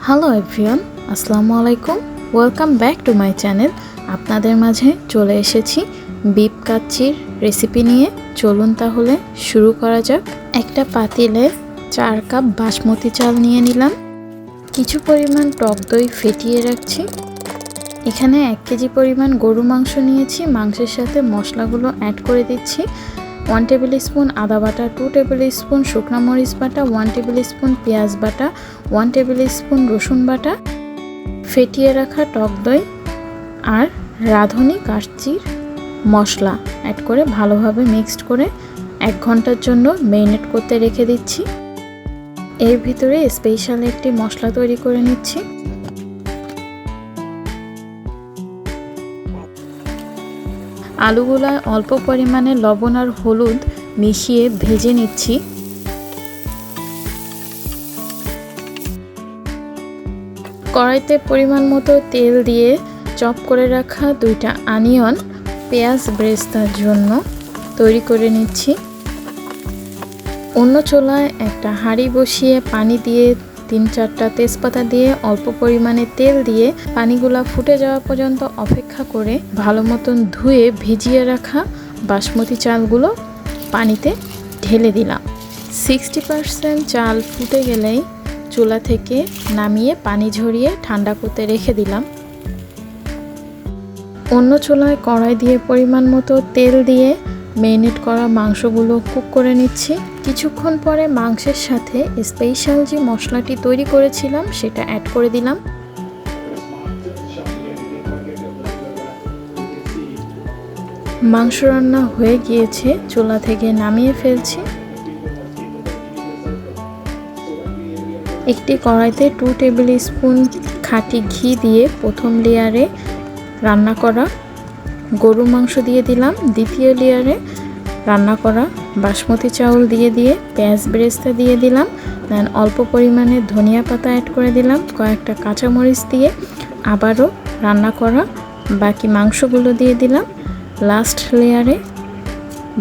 Hello everyone, আসসালামু আলাইকুম। Welcome back to my channel. আপনাদের মাঝে চলে এসেছি বিফ কাচ্চির রেসিপি নিয়ে। চলুন তাহলে শুরু করা যাক। একটা পাতিলে 4 কাপ বাসমতি চাল নিয়ে নিলাম। কিছু পরিমাণ টক দই ফেটিয়ে রাখছি। এখানে 1 কেজি পরিমাণ গরু মাংস নিয়েছি। মাংসের সাথে মশলাগুলো অ্যাড করে দিচ্ছি। 1 টেবিল স্পুন আদা বাটা, 2 টেবিল স্পুন শুকনো মরিচ বাটা, 1 টেবিল স্পুন পেঁয়াজ বাটা, 1 টেবিল স্পুন রসুন বাটা, ফেটিয়ে রাখা টক দই আর রাঁধুনি কাচ্চির মশলা অ্যাড করে ভালোভাবে মিক্সড করে 1 ঘন্টার জন্য ম্যারিনেট করতে রেখে দিচ্ছি। এর ভিতরে স্পেশাল একটি মশলা তৈরি করে নিচ্ছি। আলুগুলা অল্প পরিমাণে লবণ আর হলুদ মিশিয়ে ভেজে নিচ্ছি। কড়াইতে পরিমাণ মতো তেল দিয়ে চপ করে রাখা 2টা অনিয়ন পেঁয়াজ ব্রেস্তার জন্য তৈরি করে নিচ্ছি। অন্য চুলায় একটা হাঁড়ি বসিয়ে পানি দিয়ে 3-4টা তেজপাতা দিয়ে অল্প পরিমাণে তেল দিয়ে পানিগুলা ফুটে যাওয়া পর্যন্ত অপেক্ষা করে ভালো মতন ধুয়ে ভিজিয়ে রাখা বাসমতি চালগুলো পানিতে ঢেলে দিলাম। 60% চাল ফুটে গেলেই চুলা থেকে নামিয়ে পানি ঝরিয়ে ঠান্ডা করতে রেখে দিলাম। অন্য চুলায় কড়াই দিয়ে পরিমাণ মতো তেল দিয়ে ম্যারিনেট করা মাংসগুলো কুক করে নিচ্ছি। কিছুক্ষণ পরে মাংসের সাথে স্পেশাল যে মশলাটি তৈরি করেছিলাম সেটা অ্যাড করে দিলাম। মাংস রান্না হয়ে গিয়েছে, চুলা থেকে নামিয়ে ফেলছি। একটি কড়াইতে 2 টেবিল স্পুন খাঁটি ঘি দিয়ে প্রথম লেয়ারে রান্না করা গরু মাংস দিয়ে দিলাম। দ্বিতীয় লেয়ারে রান্না করা বাসমতি চাউল দিয়ে পেঁয়াজ বেরেস্তা দিয়ে দিলাম। দেন অল্প পরিমাণে ধনিয়া পাতা অ্যাড করে দিলাম। কয়েকটা কাঁচামরিচ দিয়ে আবারও রান্না করা বাকি মাংসগুলো দিয়ে দিলাম। লাস্ট লেয়ারে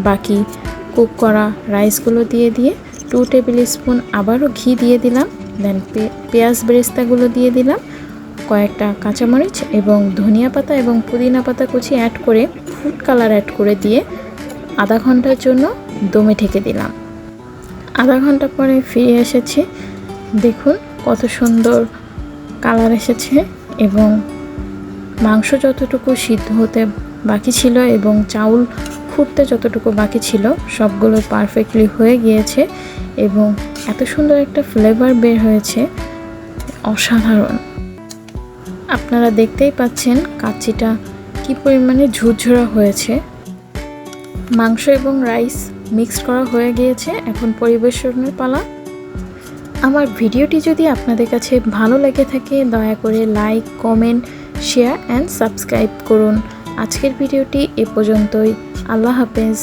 বাকি কুক করা রাইসগুলো দিয়ে 2 টেবিল স্পুন আবারও ঘি দিয়ে দিলাম। দেন পেঁয়াজ বেরেস্তাগুলো দিয়ে দিলাম। কয়েকটা কাঁচামরিচ এবং ধনিয়া পাতা এবং পুদিনা পাতা কুচি অ্যাড করে ফুড কালার অ্যাড করে দিয়ে আধা ঘন্টার জন্য দমে ঢেকে দিলাম। আধা ঘন্টা পরে ফিরে এসেছি। দেখুন কত সুন্দর কালার এসেছে এবং মাংস যতটুকু সিদ্ধ হতে বাকি ছিল এবং চাউল ফুটতে যতটুকু বাকি ছিল সবগুলো পারফেক্টলি হয়ে গিয়েছে এবং এত সুন্দর একটা ফ্লেভার বের হয়েছে, অসাধারণ। আপনারা দেখতেই পাচ্ছেন কাচ্চিটা কি পরিমাণে ঝুরঝুরা হয়েছে। মাংস এবং রাইস মিক্সড করা হয়ে গিয়েছে, এখন পরিবেশনের পালা। আমার ভিডিওটি যদি আপনাদের কাছে ভালো লেগে থাকে দয়া করে like, comment, share and subscribe করুন। আজকের ভিডিওটি এ পর্যন্তই। আল্লাহ হাফেজ।